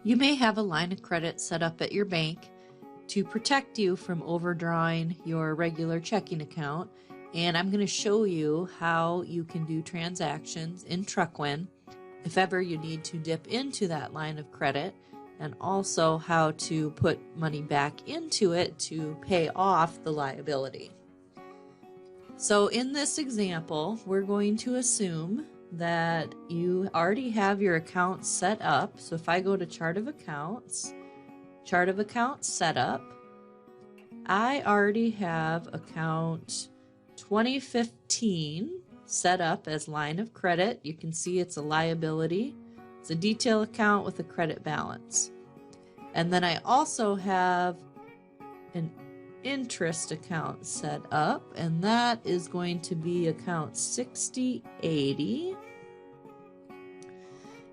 You may have a line of credit set up at your bank to protect you from overdrawing your regular checking account, and I'm going to show you how you can do transactions in Truckwin if ever you need to dip into that line of credit, and also how to put money back into it to pay off the liability. So in this example, we're going to assume that you already have your account set up. So if I go to Chart of Accounts Setup, I already have account 2015 set up as line of credit. You can see it's a liability. It's a detail account with a credit balance. And then I also have an interest account set up, and that is going to be account 6080.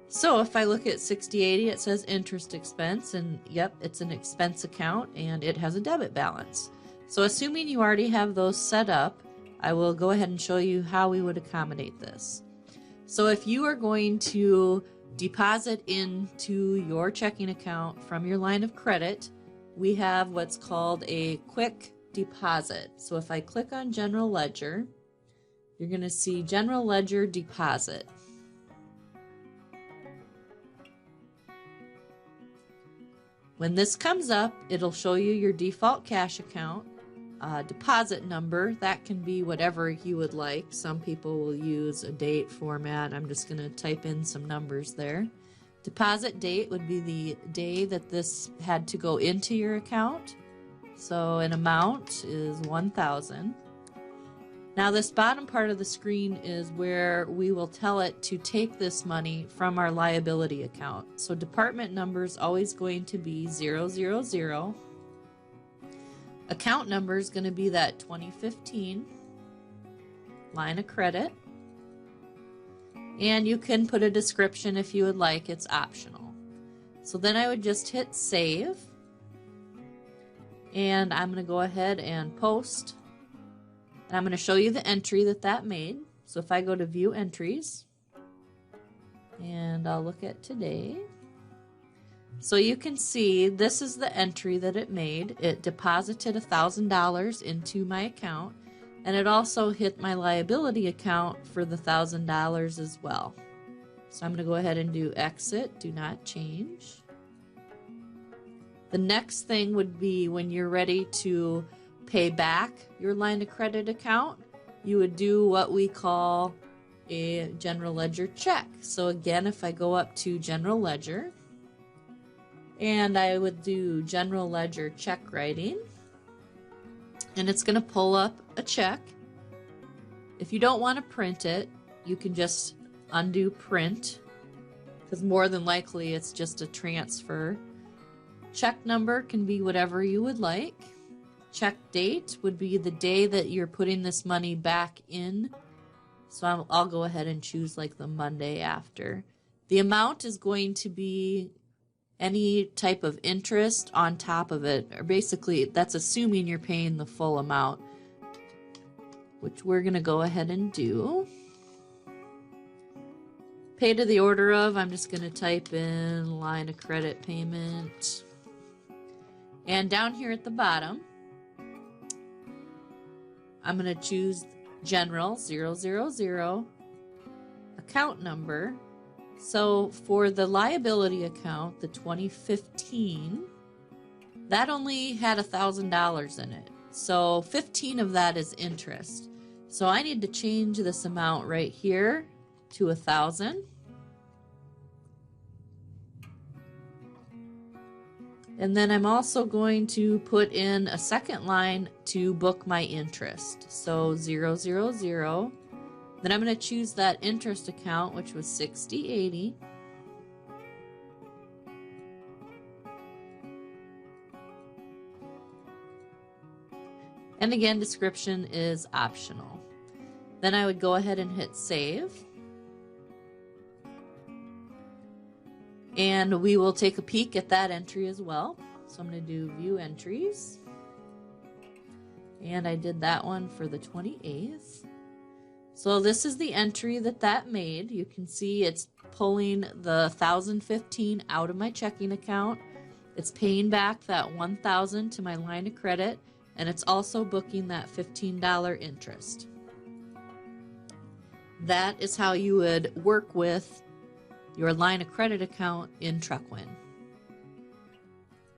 So if I look at 6080, it says interest expense, and yep, it's an expense account and it has a debit balance. So assuming you already have those set up, I will go ahead and show you how we would accommodate this. So if you are going to deposit into your checking account from your line of credit, we have what's called a quick deposit. So if I click on General Ledger, you're going to see General Ledger Deposit. When this comes up, it'll show you your default cash account, deposit number. That can be whatever you would like. Some people will use a date format. I'm just going to type in some numbers there. Deposit date would be the day that this had to go into your account. So an amount is 1,000. Now this bottom part of the screen is where we will tell it to take this money from our liability account. So department number is always going to be 000. Account number is going to be that 2015 line of credit. And you can put a description if you would like, it's optional. So then I would just hit save. And I'm going to go ahead and post. And I'm going to show you the entry that made. So if I go to view entries, and I'll look at today. So you can see this is the entry that it made. It deposited $1,000 into my account, and it also hit my liability account for the $1,000 as well. So I'm going to go ahead and do exit, do not change. The next thing would be when you're ready to pay back your line of credit account, you would do what we call a general ledger check. So again, if I go up to general ledger and I would do general ledger check writing, and it's going to pull up a check. If you don't want to print it, you can just undo print, because more than likely it's just a transfer. Check number can be whatever you would like. Check date would be the day that you're putting this money back in. So I'll go ahead and choose like the Monday after. The amount is going to be any type of interest on top of it, or basically that's assuming you're paying the full amount, which we're going to go ahead and do. Pay to the order of, I'm just going to type in line of credit payment. And down here at the bottom, I'm going to choose general 000 account number. So for the liability account, the 2015, that only had $1,000 in it. So 15 of that is interest. So I need to change this amount right here to 1,000. And then I'm also going to put in a second line to book my interest. So 000. Then I'm going to choose that interest account, which was 6080. And again, description is optional. Then I would go ahead and hit save. And we will take a peek at that entry as well. So I'm going to do view entries. And I did that one for the 28th. So this is the entry that made. You can see it's pulling the $1,015 out of my checking account. It's paying back that $1,000 to my line of credit, and it's also booking that $15 interest. That is how you would work with your line of credit account in Truckwin.